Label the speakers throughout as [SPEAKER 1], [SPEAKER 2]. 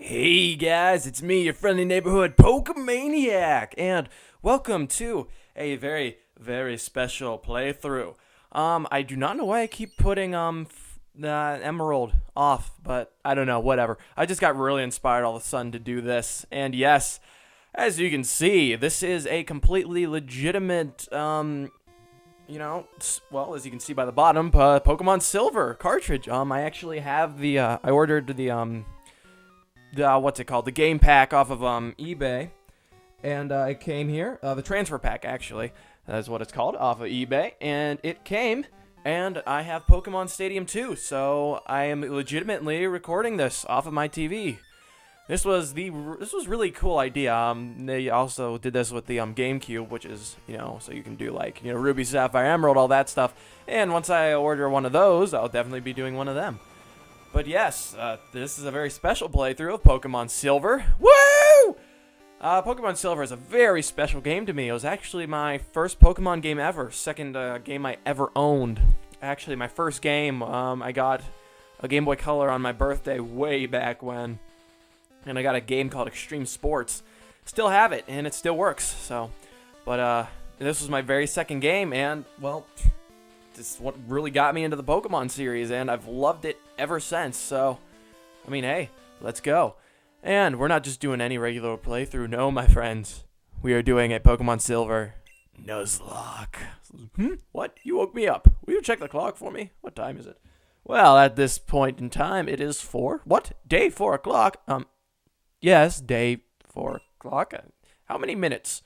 [SPEAKER 1] Hey guys, it's me, your friendly neighborhood Pokemaniac, and welcome to a very, very special playthrough. I do not know why I keep putting Emerald off, but I don't know, whatever. I just got really inspired all of a sudden to do this, and yes, as you can see, this is a completely legitimate, as you can see by the bottom, Pokemon Silver cartridge. I actually have I ordered the what's it called? The game pack off of eBay, and it came here. The transfer pack, actually, that's what it's called, off of eBay, and it came. And I have Pokemon Stadium 2, so I am legitimately recording this off of my TV. This was really cool idea. They also did this with the GameCube, which is so you can do like Ruby, Sapphire, Emerald, all that stuff. And once I order one of those, I'll definitely be doing one of them. But yes, this is a very special playthrough of Pokemon Silver. Woo! Pokemon Silver is a very special game to me. It was actually my first Pokemon game ever. Second game I ever owned. Actually, my first game, I got a Game Boy Color on my birthday way back when. And I got a game called Extreme Sports. Still have it, and it still works. But this was my very second game, and, well, this is what really got me into the Pokemon series, and I've loved it ever since. So, I mean, hey, let's go. And we're not just doing any regular playthrough. No, my friends. We are doing a Pokemon Silver Nuzlocke. What? You woke me up. Will you check the clock for me? What time is it? Well, at this point in time, it is day 4 o'clock. Yes, day 4 o'clock. How many minutes?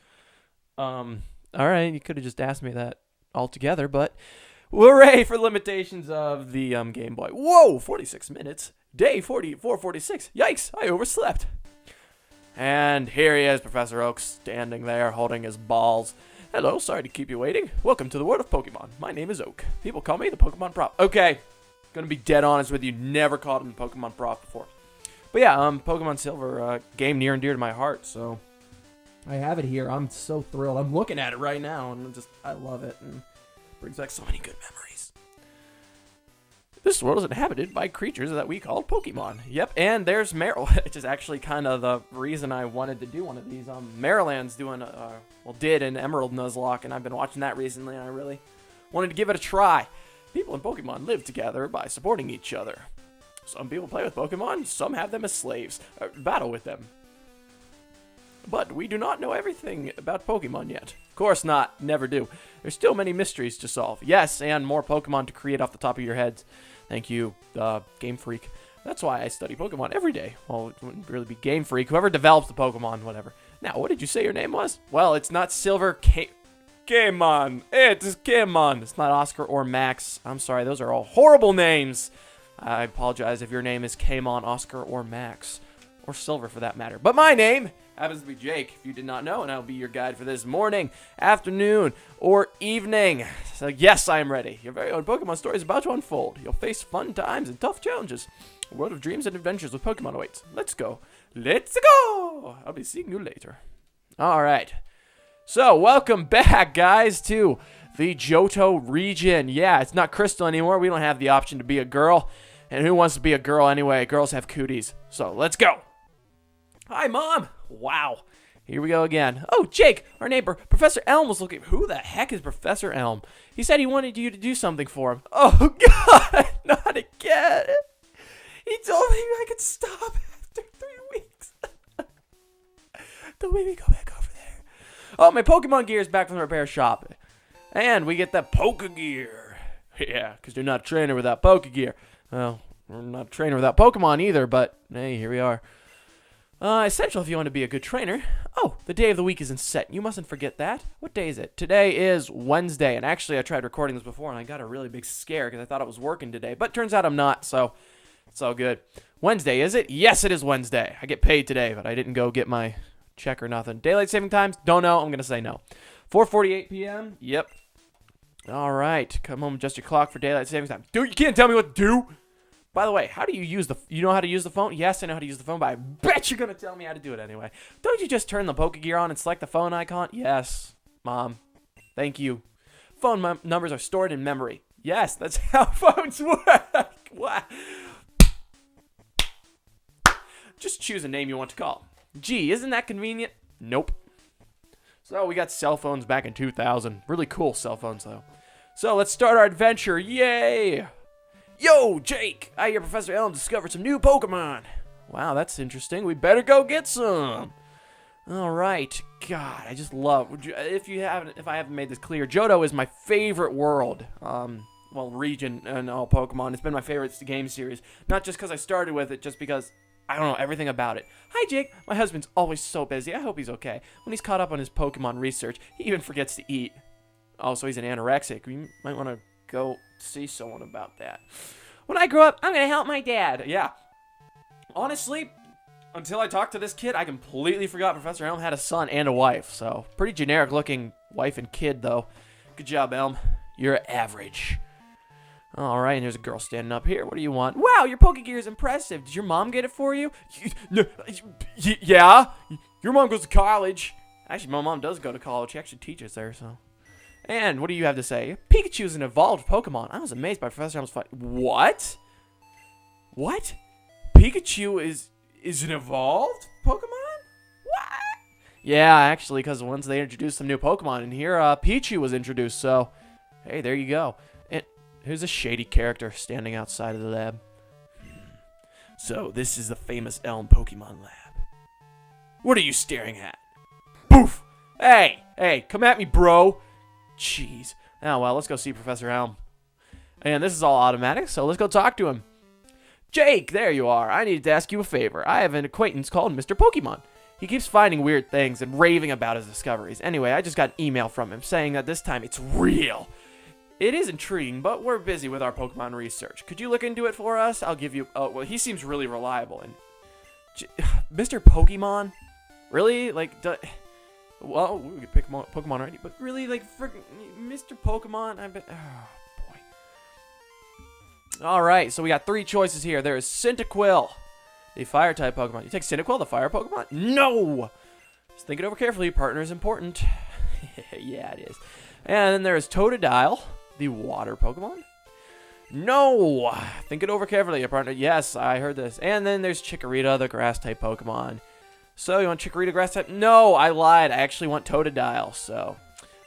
[SPEAKER 1] Alright, you could have just asked me that altogether, but hooray for limitations of the Game Boy. Whoa, 46 minutes. Day 446. Yikes, I overslept. And here he is, Professor Oak, standing there holding his balls. Hello, sorry to keep you waiting. Welcome to the world of Pokemon. My name is Oak. People call me the Pokemon Prop. Okay, gonna be dead honest with you, never called him the Pokemon Prop before. But yeah, Pokemon Silver, game near and dear to my heart, so I have it here. I'm so thrilled. I'm looking at it right now, and I love it, and it brings back so many good memories. This world is inhabited by creatures that we call Pokemon. Yep, and there's Meryl, which is actually kind of the reason I wanted to do one of these. Maryland's did an Emerald Nuzlocke, and I've been watching that recently, and I really wanted to give it a try. People in Pokemon live together by supporting each other. Some people play with Pokemon, some have them as slaves, battle with them. But we do not know everything about Pokemon yet. Of course not, never do. There's still many mysteries to solve. Yes, and more Pokemon to create off the top of your heads. Thank you, Game Freak. That's why I study Pokemon every day. Well, it wouldn't really be Game Freak. Whoever develops the Pokemon, whatever. Now, what did you say your name was? Well, it's not Silver Kamon. It's Kamon. It's not Oscar or Max. I'm sorry, those are all horrible names. I apologize if your name is Kamon, Oscar, or Max. Or Silver, for that matter. But my name happens to be Jake, if you did not know, and I'll be your guide for this morning, afternoon, or evening. So yes, I am ready. Your very own Pokemon story is about to unfold. You'll face fun times and tough challenges. A world of dreams and adventures with Pokemon awaits. Let's go. Let's go! I'll be seeing you later. Alright. So, welcome back, guys, to the Johto region. Yeah, it's not Crystal anymore. We don't have the option to be a girl. And who wants to be a girl anyway? Girls have cooties. So, let's go. Hi, Mom. Wow. Here we go again. Oh, Jake, our neighbor, Professor Elm was looking. Who the heck is Professor Elm? He said he wanted you to do something for him. Oh, God, not again. He told me I could stop after 3 weeks. Don't make me go back over there. Oh, my Pokemon gear is back from the repair shop. And we get the Pokegear. Yeah, because you're not a trainer without Pokegear. Well, we're not a trainer without Pokemon either, but hey, here we are. Essential if you want to be a good trainer. Oh, the day of the week isn't set. You mustn't forget that. What day is it? Today is Wednesday, and actually I tried recording this before, and I got a really big scare because I thought I was working today, but turns out I'm not, so it's all good. Wednesday, is it? Yes, it is Wednesday. I get paid today, but I didn't go get my check or nothing. Daylight saving times? Don't know. I'm going to say no. 4:48 p.m.? Yep. All right. Come home, adjust your clock for daylight saving time. Dude, you can't tell me what to do. By the way, how do you use you know how to use the phone? Yes, I know how to use the phone, but I bet you're going to tell me how to do it anyway. Don't you just turn the Pokegear on and select the phone icon? Yes, Mom. Thank you. Phone numbers are stored in memory. Yes, that's how phones work. Wow. Just choose a name you want to call. Gee, isn't that convenient? Nope. So we got cell phones back in 2000. Really cool cell phones, though. So let's start our adventure. Yay! Yo, Jake! I hear Professor Elm discovered some new Pokemon. Wow, that's interesting. We better go get some. All right. God, I just love. If I haven't made this clear, Johto is my favorite world. Well, region and all Pokemon. It's been my favorite game series. Not just because I started with it, just because I don't know everything about it. Hi, Jake. My husband's always so busy. I hope he's okay. When he's caught up on his Pokemon research, he even forgets to eat. Oh, so he's an anorexic. We might want to go see someone about that. When I grow up, I'm going to help my dad. Yeah. Honestly, until I talked to this kid, I completely forgot Professor Elm had a son and a wife. So, pretty generic looking wife and kid, though. Good job, Elm. You're average. All right, and there's a girl standing up here. What do you want? Wow, your Pokegear is impressive. Did your mom get it for you? Yeah. Your mom goes to college. Actually, my mom does go to college. She actually teaches there, so. And what do you have to say? Pikachu's an evolved Pokemon. I was amazed by Professor Elm's fight. What? What? Pikachu is an evolved Pokemon? What? Yeah, actually, because once they introduced some new Pokemon, and here Pichu was introduced, so hey, there you go. And here's a shady character standing outside of the lab. So, this is the famous Elm Pokemon lab. What are you staring at? Poof! Hey, come at me, bro! Jeez. Oh, well, let's go see Professor Elm. And this is all automatic, so let's go talk to him. Jake, there you are. I need to ask you a favor. I have an acquaintance called Mr. Pokemon. He keeps finding weird things and raving about his discoveries. Anyway, I just got an email from him saying that this time it's real. It is intriguing, but we're busy with our Pokemon research. Could you look into it for us? I'll give you... Oh, well, he seems really reliable. And Mr. Pokemon? Really? Like, well, we could pick Pokemon already, but really, like, friggin' Mr. Pokemon? I bet... Oh, boy. Alright, so we got 3 choices here. There is Cyndaquil, the Fire-type Pokemon. You take Cyndaquil, the Fire Pokemon? No! Just think it over carefully. Partner is important. Yeah, it is. And then there is Totodile, the Water Pokemon. No! Think it over carefully, your partner. Yes, I heard this. And then there's Chikorita, the Grass-type Pokemon. So, you want Chikorita Grass-type? No, I lied. I actually want Totodile, so...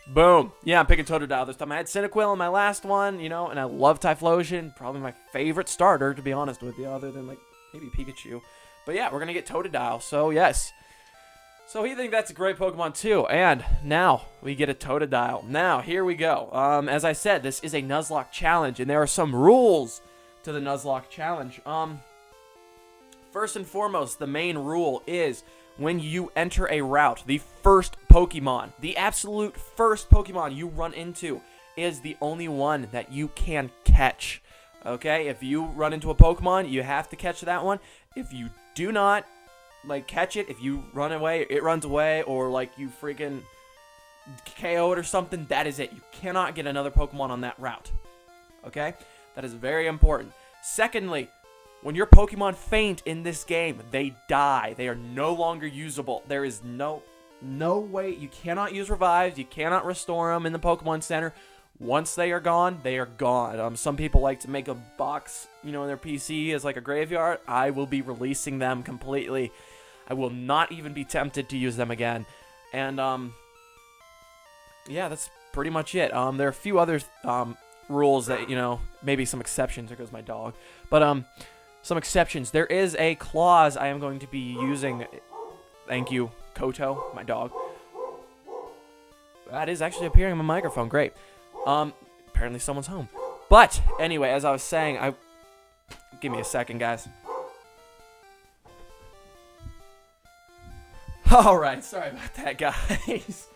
[SPEAKER 1] Boom. Yeah, I'm picking Totodile this time. I had Cyndaquil in my last one, you know, and I love Typhlosion. Probably my favorite starter, to be honest with you, other than, like, maybe Pikachu. But yeah, we're going to get Totodile, so yes. So you think that's a great Pokemon too, and now we get a Totodile. Now, here we go. As I said, this is a Nuzlocke challenge, and there are some rules to the Nuzlocke challenge. First and foremost, the main rule is when you enter a route, the first Pokemon, the absolute first Pokemon you run into is the only one that you can catch. Okay, if you run into a Pokemon, you have to catch that one. If you do not, like, catch it, if you run away, it runs away, or, like, you freaking KO it or something, that is it. You cannot get another Pokemon on that route. Okay? That is very important. Secondly, when your Pokemon faint in this game, they die. They are no longer usable. There is no way. You cannot use revives. You cannot restore them in the Pokemon Center. Once they are gone, they are gone. Some people like to make a box, you know, in their PC as like a graveyard. I will be releasing them completely. I will not even be tempted to use them again. And, yeah, that's pretty much it. There are a few other rules that, you know, maybe some exceptions. There goes my dog. But, some exceptions. There is a clause I am going to be using. Thank you, Koto, my dog. That is actually appearing on my microphone. Great. Apparently someone's home. But, anyway, as I was saying, give me a second, guys. Alright, sorry about that, guys.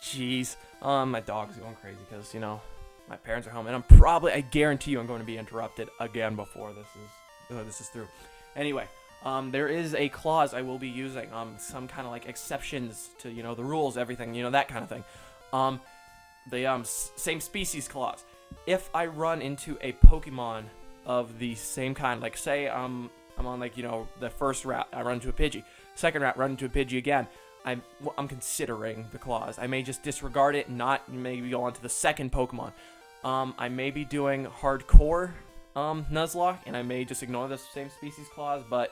[SPEAKER 1] Jeez. My dog's going crazy because, you know, my parents are home. And I guarantee you I'm going to be interrupted again before this is through. Anyway, there is a clause I will be using. Some kind of, like, exceptions to, you know, the rules, everything, you know, that kind of thing. The same species clause. If I run into a Pokemon of the same kind, like say I'm on, like, you know, the first route, I run into a Pidgey. Second route, run into a Pidgey again. I'm considering the clause. I may just disregard it and not maybe go on to the second Pokemon. I may be doing hardcore Nuzlocke, and I may just ignore the same species clause, but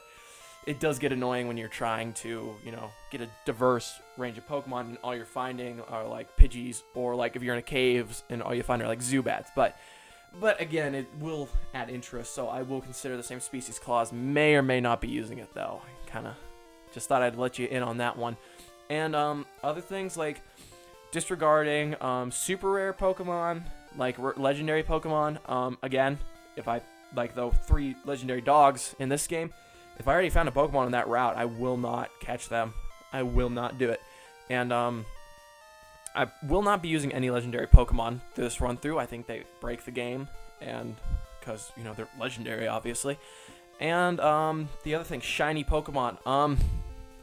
[SPEAKER 1] it does get annoying when you're trying to, get a diverse range of Pokemon and all you're finding are like Pidgeys, or like if you're in a cave and all you find are like Zubats. But again, it will add interest, so I will consider the same species clause. May or may not be using it though. I kind of just thought I'd let you in on that one. And other things like disregarding super rare Pokemon, like legendary Pokemon. Again, if I like the 3 legendary dogs in this game, if I already found a Pokemon on that route, I will not catch them. I will not do it. And I will not be using any legendary Pokemon this run through. I think they break the game, and because they're legendary, obviously. And the other thing, shiny Pokemon.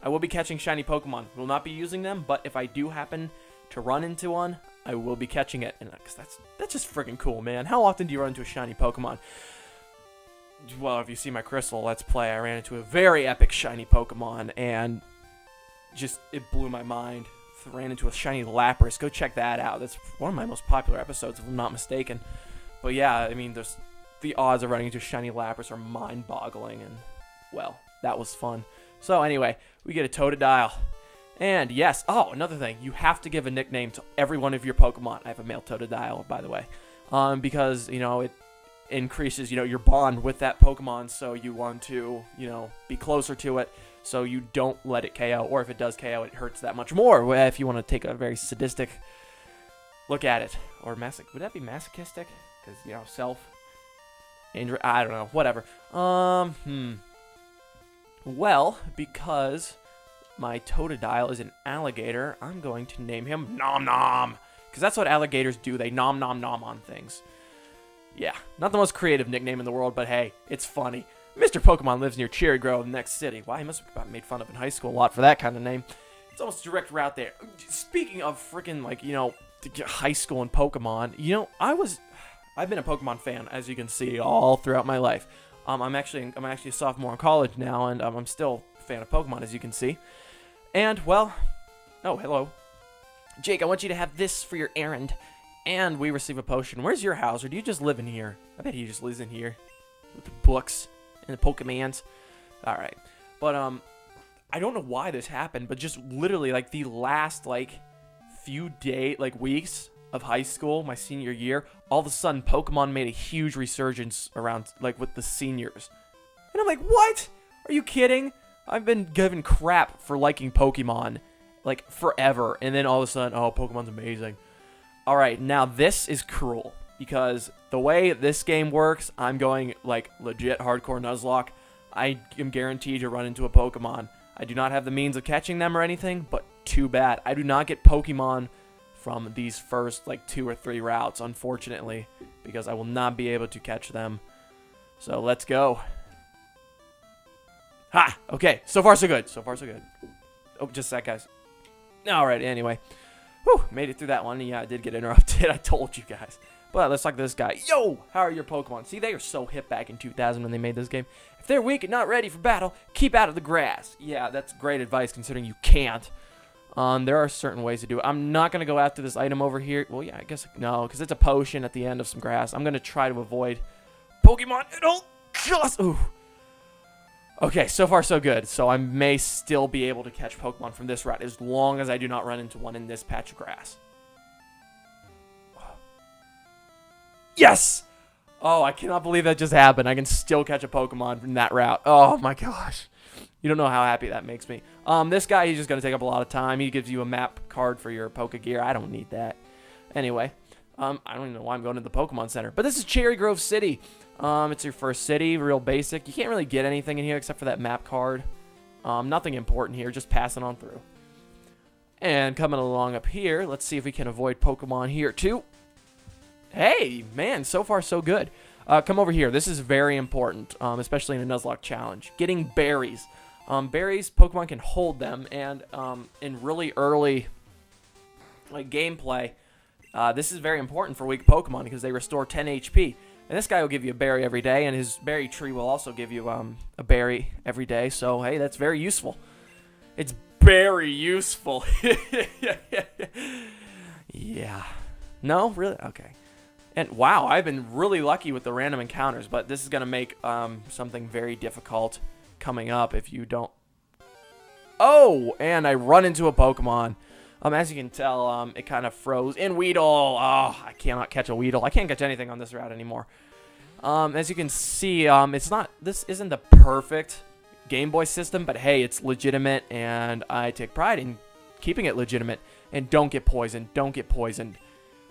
[SPEAKER 1] I will be catching shiny Pokemon. Will not be using them, but if I do happen to run into one, I will be catching it. And that's just freaking cool, man. How often do you run into a shiny Pokemon? Well, if you see my Crystal Let's Play, I ran into a very epic shiny Pokemon, and it blew my mind. Ran into a shiny Lapras. Go check that out. That's one of my most popular episodes, if I'm not mistaken. But yeah, I mean, the odds of running into a shiny Lapras are mind-boggling, and, well, that was fun. So anyway, we get a Totodile. And yes, another thing, you have to give a nickname to every one of your Pokemon. I have a male Totodile, by the way, because, it increases, your bond with that Pokemon, so you want to, be closer to it, so you don't let it KO, or if it does KO, it hurts that much more, if you want to take a very sadistic look at it. Or would that be masochistic? Because, self-injury, I don't know, whatever. Well, because my Totodile is an alligator, I'm going to name him Nom Nom, because that's what alligators do, they nom nom nom on things. Yeah, not the most creative nickname in the world, but hey, it's funny. Mr. Pokemon lives near Cherry Grove, the next city. Wow, he must have got made fun of in high school a lot for that kind of name. It's almost a direct route there. Speaking of freaking, high school and Pokemon, I've been a Pokemon fan, as you can see, all throughout my life. I'm actually a sophomore in college now, and I'm still a fan of Pokemon, as you can see. And, well, oh, hello. Jake, I want you to have this for your errand. And we receive a potion. Where's your house, or do you just live in here? I bet he just lives in here with the books and the Pokemans. All right, but I don't know why this happened, but just literally the last few weeks of high school, my senior year, all of a sudden Pokemon made a huge resurgence around with the seniors, and I'm like, what? Are you kidding? I've been given crap for liking Pokemon forever, and then all of a sudden, oh, Pokemon's amazing. Alright, now this is cruel, because the way this game works, I'm going, legit hardcore Nuzlocke. I am guaranteed to run into a Pokemon. I do not have the means of catching them or anything, but too bad. I do not get Pokemon from these first, 2 or 3 routes, unfortunately, because I will not be able to catch them. So, let's go. Ha! Okay, so far so good. So far so good. Oh, just a sec, guys. Alright, anyway. Whew, made it through that one. Yeah, I did get interrupted. I told you guys. But let's talk to this guy. Yo, how are your Pokemon? See, they were so hip back in 2000 when they made this game. If they're weak and not ready for battle, keep out of the grass. Yeah, that's great advice considering you can't. There are certain ways to do it. I'm not going to go after this item over here. Well, yeah, I guess no, because it's a potion at the end of some grass. I'm going to try to avoid Pokemon. It'll just... Ooh. Okay, so far so good. So I may still be able to catch Pokemon from this route as long as I do not run into one in this patch of grass. Yes! Oh, I cannot believe that just happened. I can still catch a Pokemon from that route. Oh my gosh. You don't know how happy that makes me. This guy, he's just going to take up a lot of time. He gives you a map card for your Pokegear. I don't need that. Anyway, I don't even know why I'm going to the Pokemon Center. But this is Cherry Grove City. It's your first city, real basic. You can't really get anything in here except for that map card. Nothing important here, just passing on through. And coming along up here, let's see if we can avoid Pokemon here too. Hey, man, so far so good. Come over here. This is very important, especially in a Nuzlocke challenge. Getting berries. Berries, Pokemon can hold them, and in really early gameplay, this is very important for weak Pokemon because they restore 10 HP. And this guy will give you a berry every day, and his berry tree will also give you a berry every day. So, hey, that's very useful. It's very useful. Yeah. No? Really? Okay. And, wow, I've been really lucky with the random encounters, but this is going to make something very difficult coming up if you don't. Oh, and I run into a Pokemon. As you can tell, it kind of froze. And Weedle. Oh, I cannot catch a Weedle. I can't catch anything on this route anymore. As you can see, this isn't the perfect Game Boy system, but hey, it's legitimate, and I take pride in keeping it legitimate. And don't get poisoned. Don't get poisoned.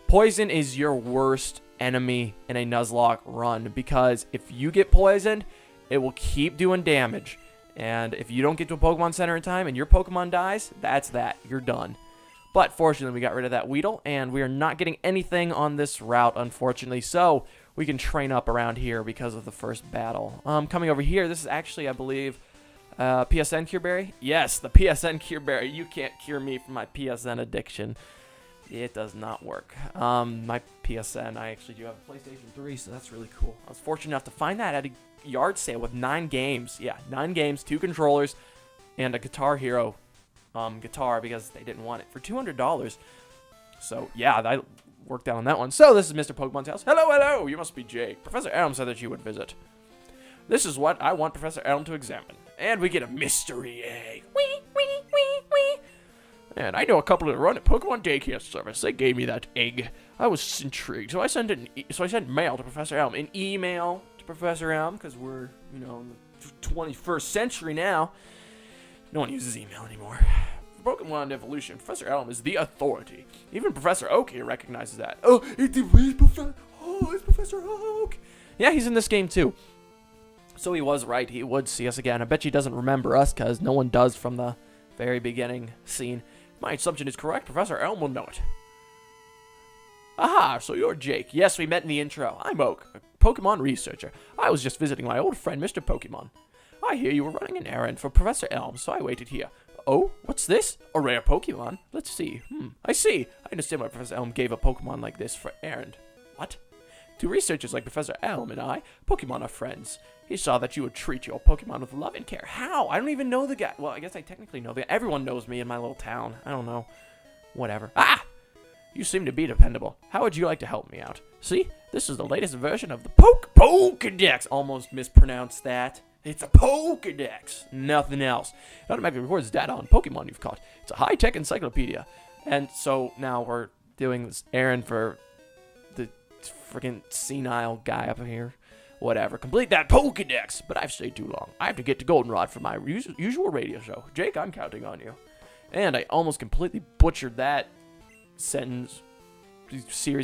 [SPEAKER 1] Poison is your worst enemy in a Nuzlocke run, because if you get poisoned, it will keep doing damage. And if you don't get to a Pokemon Center in time and your Pokemon dies, that's that. You're done. But fortunately, we got rid of that Weedle, and we are not getting anything on this route, unfortunately. So we can train up around here because of the first battle. Coming over here, this is actually, I believe, PSN Cure Berry? Yes, the PSN Cure Berry. You can't cure me from my PSN addiction. It does not work. My PSN, I actually do have a PlayStation 3, so that's really cool. I was fortunate enough to find that at a yard sale with 9 games. Yeah, 9 games, 2 controllers, and a Guitar Hero guitar because they didn't want it for $200. So, yeah, I worked out on that one. So, this is Mr. Pokemon's house. Hello, hello! You must be Jake. Professor Elm said that you would visit. This is what I want Professor Elm to examine. And we get a mystery egg. Wee, wee, wee, wee. And I know a couple that run a Pokemon daycare service. They gave me that egg. I was intrigued, so I sent mail to Professor Elm, an email to Professor Elm, because we're, in the 21st century now. No one uses email anymore. For Pokemon evolution, Professor Elm is the authority. Even Professor Oak here recognizes that. Oh, it's Professor Oak. Yeah, he's in this game too. So he was right. He would see us again. I bet he doesn't remember us, because no one does from the very beginning scene. If my assumption is correct, Professor Elm will know it. Aha, so you're Jake. Yes, we met in the intro. I'm Oak, a Pokemon researcher. I was just visiting my old friend, Mr. Pokemon. I hear you were running an errand for Professor Elm, so I waited here. Oh, what's this? A rare Pokemon? Let's see. I see. I understand why Professor Elm gave a Pokemon like this for errand. What? To researchers like Professor Elm and I, Pokemon are friends. He saw that you would treat your Pokemon with love and care. How? I don't even know the guy. Well, I guess I technically know the guy. Everyone knows me in my little town. I don't know. Whatever. Ah! You seem to be dependable. How would you like to help me out? See? This is the latest version of the Pokedex. Almost mispronounced that. It's a Pokedex. Nothing else. It automatically records data on Pokemon you've caught. It's a high-tech encyclopedia. And so now we're doing this errand for the freaking senile guy up here. Whatever. Complete that Pokedex. But I've stayed too long. I have to get to Goldenrod for my usual radio show. Jake, I'm counting on you. And I almost completely butchered that series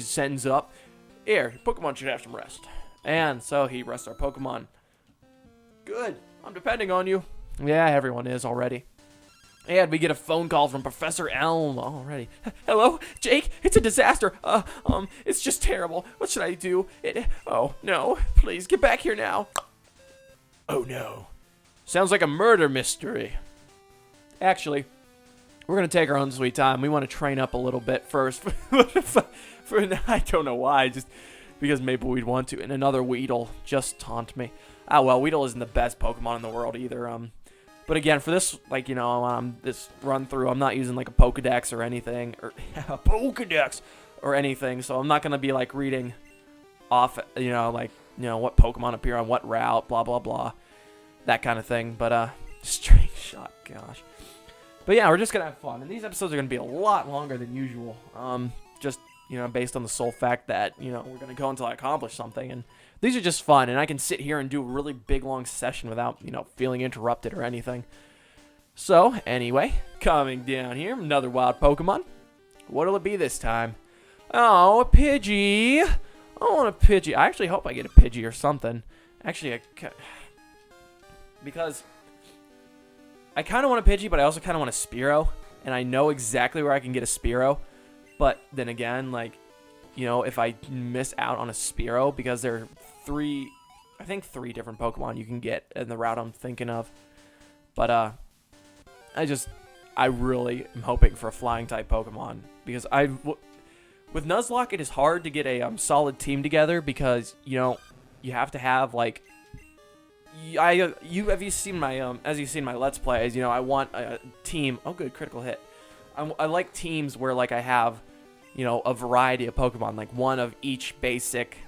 [SPEAKER 1] sentence up. Here, Pokemon should have some rest. And so he rests our Pokemon. Good. I'm depending on you. Yeah, everyone is already. And we get a phone call from Professor Elm already. Hello, Jake? It's a disaster. It's just terrible. What should I do? Oh, no. Please, get back here now. Oh, no. Sounds like a murder mystery. Actually, we're going to take our own sweet time. We want to train up a little bit first. I don't know why. Just because maybe we'd want to. And another Weedle just taunt me. Ah, well, Weedle isn't the best Pokemon in the world either. But again, for this, this run through, I'm not using like a Pokedex or anything, or a Pokedex or anything. So I'm not gonna be like reading off, what Pokemon appear on what route, blah blah blah, that kind of thing. But straight shot, gosh. But yeah, we're just gonna have fun, and these episodes are gonna be a lot longer than usual. Just based on the sole fact that we're gonna go until I accomplish something, and these are just fun, and I can sit here and do a really big, long session without, feeling interrupted or anything. So, anyway, coming down here, another wild Pokemon. What'll it be this time? Oh, a Pidgey. I want a Pidgey. I actually hope I get a Pidgey or something. Actually, because I kind of want a Pidgey, but I also kind of want a Spearow, and I know exactly where I can get a Spearow. But then again, if I miss out on a Spearow, because there are three different Pokemon you can get in the route I'm thinking of. But I really am hoping for a flying type Pokemon, because with Nuzlocke it is hard to get a solid team together, because you have to have as you've seen my Let's Plays, I want a team. Oh, good, critical hit. I like teams where I have a variety of Pokemon, like one of each basic,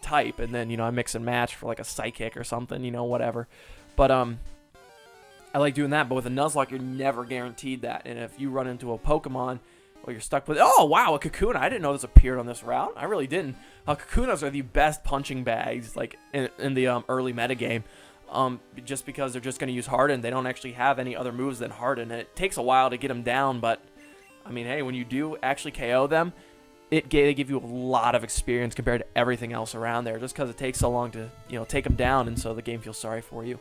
[SPEAKER 1] type, and then, I mix and match for a Psychic or something, whatever. But I like doing that. But with a Nuzlocke, you're never guaranteed that. And if you run into a Pokemon, or you're stuck with, oh wow, a Kakuna! I didn't know this appeared on this route. I really didn't. Kakunas are the best punching bags, like in the early metagame. Just because they're just going to use Harden. They don't actually have any other moves than Harden. And it takes a while to get them down, but, I mean, hey, when you do actually KO them, they give you a lot of experience compared to everything else around there, just because it takes so long to, take them down, and so the game feels sorry for you.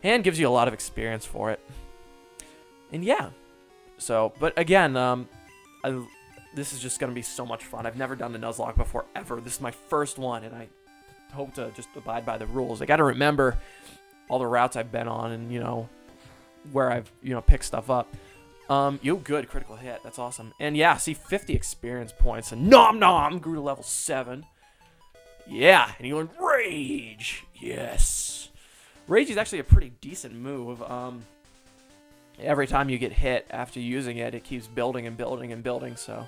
[SPEAKER 1] And gives you a lot of experience for it. And yeah. So, but again, this is just going to be so much fun. I've never done a Nuzlocke before, ever. This is my first one, and I hope to just abide by the rules. I got to remember all the routes I've been on and, where I've, picked stuff up. Good critical hit. That's awesome. And yeah, see, 50 experience points. And Nom Nom grew to level 7. Yeah, and he learned Rage. Yes. Rage is actually a pretty decent move. Every time you get hit after using it, it keeps building and building and building, so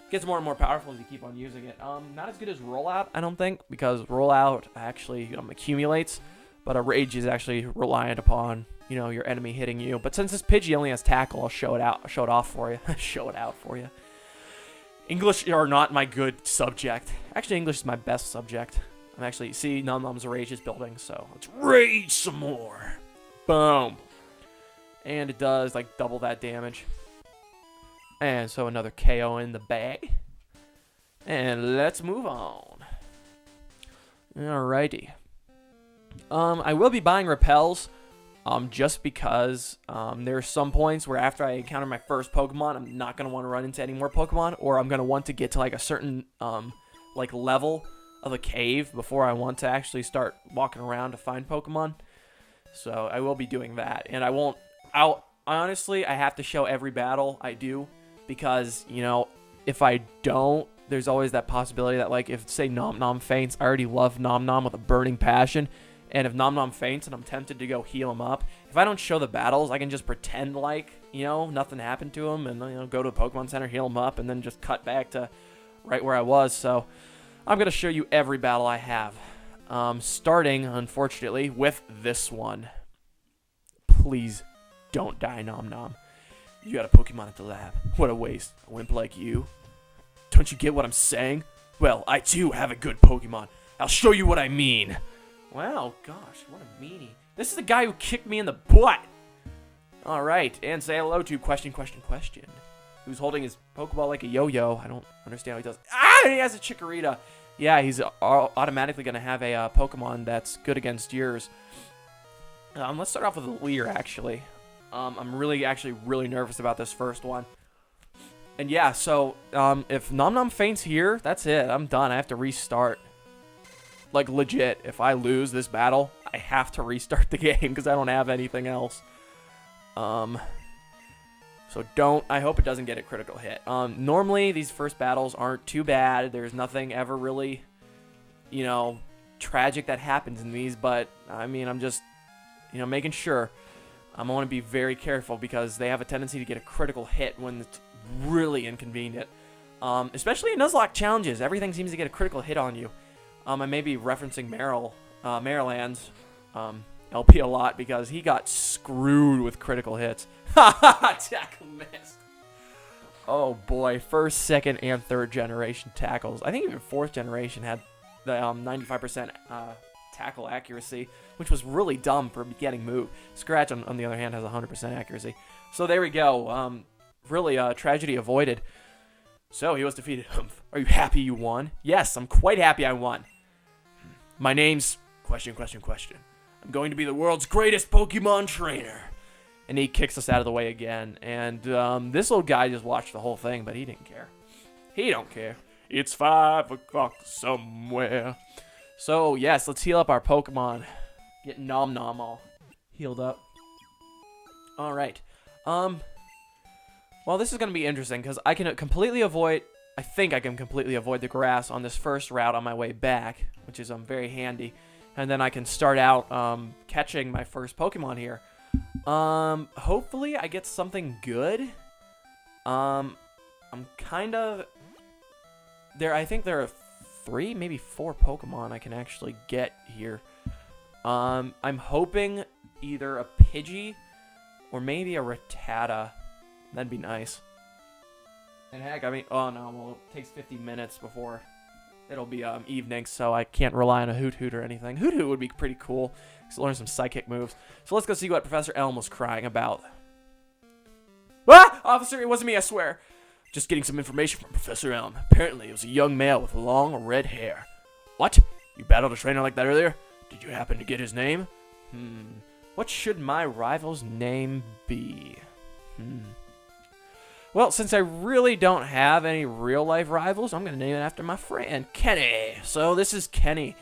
[SPEAKER 1] it gets more and more powerful as you keep on using it. Not as good as Rollout, I don't think, because Rollout actually accumulates, but a Rage is actually reliant upon, your enemy hitting you. But since this Pidgey only has Tackle, I'll show it off for you. Show it out for you. English are not my good subject. Actually, English is my best subject. I'm actually, see, Num Num's Rage is building, so let's rage some more. Boom. And it does, like, double that damage. And so another KO in the bag. And let's move on. Alrighty. I will be buying repels, just because there are some points where after I encounter my first Pokemon, I'm not going to want to run into any more Pokemon, or I'm going to want to get to, like, a certain, level of a cave before I want to actually start walking around to find Pokemon. So I will be doing that. And honestly, I have to show every battle I do, because, if I don't, there's always that possibility that, like, if, say, Nom Nom faints, I already love Nom Nom with a burning passion, and if Nom Nom faints and I'm tempted to go heal him up, if I don't show the battles, I can just pretend like, nothing happened to him, and, go to the Pokemon Center, heal him up, and then just cut back to right where I was. So I'm going to show you every battle I have, starting, unfortunately, with this one. Please don't die, Nom Nom. You got a Pokemon at the lab. What a waste. A wimp like you. Don't you get what I'm saying? Well, I too have a good Pokemon. I'll show you what I mean. Wow, gosh, what a meanie. This is the guy who kicked me in the butt. Alright, and say hello to question. Who's holding his Pokeball like a yo-yo. I don't understand what he does. Ah, he has a Chikorita. Yeah, he's automatically going to have a Pokemon that's good against yours. Let's start off with a Leer, actually. I'm really nervous about this first one. And yeah, so if Nom Nom faints here, that's it. I'm done. I have to restart. Like, legit, if I lose this battle, I have to restart the game because I don't have anything else. So I hope it doesn't get a critical hit. Normally, these first battles aren't too bad. There's nothing ever really, tragic that happens in these. But, I mean, I'm just, making sure. I want to be very careful because they have a tendency to get a critical hit when it's really inconvenient. Especially in Nuzlocke challenges. Everything seems to get a critical hit on you. I may be referencing Maryland's LP a lot because he got screwed with critical hits. Tackle missed. Oh boy, first, second, and third generation tackles. I think even fourth generation had the 95% tackle accuracy, which was really dumb for a beginning move. Scratch, on the other hand, has 100% accuracy. So there we go. Really, tragedy avoided. So he was defeated. Are you happy you won? Yes, I'm quite happy I won. My name's... Question. I'm going to be the world's greatest Pokemon trainer. And he kicks us out of the way again. And this little guy just watched the whole thing, but he didn't care. He don't care. It's 5 o'clock somewhere. So, yes, let's heal up our Pokemon. Get Nom Nom all healed up. Alright. Well, this is going to be interesting, because I can completely avoid... I think I can completely avoid the grass on this first route on my way back, which is very handy. And then I can start out catching my first Pokemon here. Hopefully I get something good. I'm kind of... I think there are 3, maybe 4 Pokemon I can actually get here. I'm hoping either a Pidgey or maybe a Rattata. That'd be nice. And heck, I mean, oh no, well, it takes 50 minutes before it'll be evening, so I can't rely on a Hoot Hoot or anything. Hoot Hoot would be pretty cool. Just learn some psychic moves. So let's go see what Professor Elm was crying about. Ah! Officer, it wasn't me, I swear. Just getting some information from Professor Elm. Apparently, it was a young male with long red hair. What? You battled a trainer like that earlier? Did you happen to get his name? What should my rival's name be? Well, since I really don't have any real-life rivals, I'm going to name it after my friend, Kenny. So this is Kenny.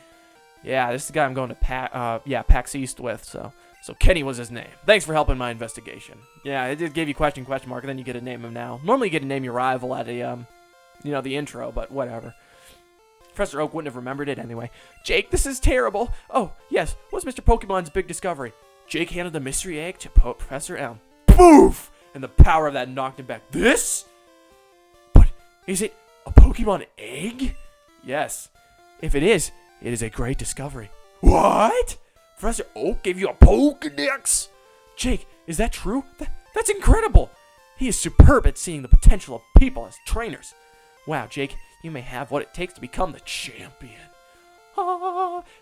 [SPEAKER 1] Yeah, this is the guy I'm going to PAX East with, so Kenny was his name. Thanks for helping my investigation. Yeah, it did give you question mark, and then you get to name him now. Normally you get to name your rival at a, the intro, but whatever. Professor Oak wouldn't have remembered it anyway. Jake, this is terrible. Oh, yes, what's Mr. Pokemon's big discovery? Jake handed the mystery egg to Professor Elm. Poof! And the power of that knocked him back. This? But is it a Pokemon egg? Yes. If it is a great discovery. What? Professor Oak gave you a Pokedex? Jake, is that true? That's incredible. He is superb at seeing the potential of people as trainers. Wow, Jake, you may have what it takes to become the champion.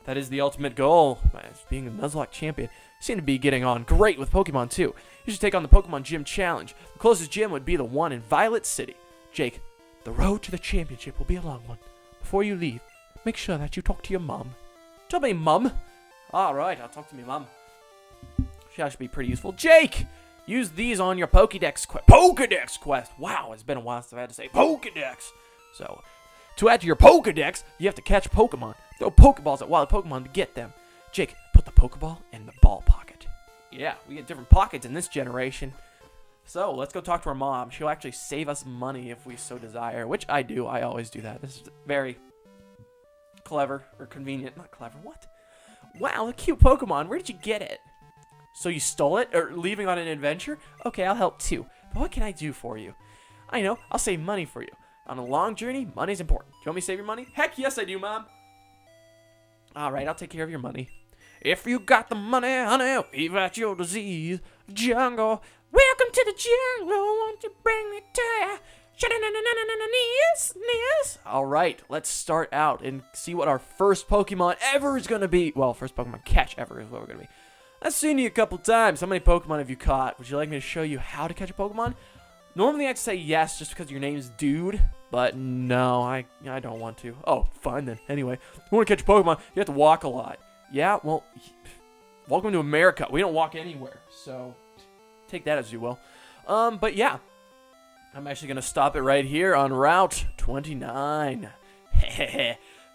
[SPEAKER 1] That is the ultimate goal, as being a Nuzlocke champion. You seem to be getting on great with Pokemon, too. You should take on the Pokemon Gym Challenge. The closest gym would be the one in Violet City. Jake, the road to the championship will be a long one. Before you leave, make sure that you talk to your mom. Tell me, Mum. All right, I'll talk to me, Mum. She should be pretty useful. Jake, use these on your Pokedex quest. Pokedex quest. Wow, it's been a while since I've had to say Pokedex. So, to add to your Pokedex, you have to catch Pokemon. Throw Pokeballs at wild Pokemon to get them. Jake, put the Pokeball in the ball pocket. Yeah, we get different pockets in this generation. So, let's go talk to our mom. She'll actually save us money if we so desire, which I do. I always do that. This is very clever or convenient. Not clever, what? Wow, a cute Pokemon. Where did you get it? So you stole it? Or leaving on an adventure? Okay, I'll help too. But what can I do for you? I know, I'll save money for you. On a long journey, money's important. Do you want me to save your money? Heck yes, I do, Mom. Alright, I'll take care of your money. If you got the money, honey, we've at your disease. Jungle. Welcome to the jungle. Won't you bring me to ya? Alright, let's start out and see what our first Pokemon ever is going to be. Well, first Pokemon catch ever is what we're going to be. I've seen you a couple times. How many Pokemon have you caught? Would you like me to show you how to catch a Pokemon? Normally I'd say yes just because your name's Dude, but no, I don't want to. Oh, fine then. Anyway, if you want to catch a Pokemon, you have to walk a lot. Yeah, well, welcome to America. We don't walk anywhere, so take that as you will. But yeah, I'm actually going to stop it right here on Route 29.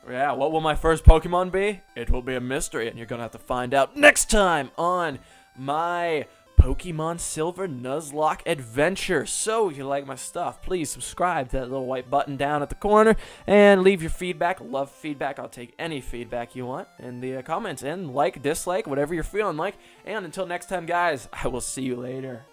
[SPEAKER 1] Yeah, what will my first Pokemon be? It will be a mystery, and you're going to have to find out next time on my Pokemon Silver Nuzlocke adventure. So, if you like my stuff, please subscribe to that little white button down at the corner, and leave your feedback. Love feedback. I'll take any feedback you want in the comments, and like, dislike, whatever you're feeling like. And until next time, guys, I will see you later.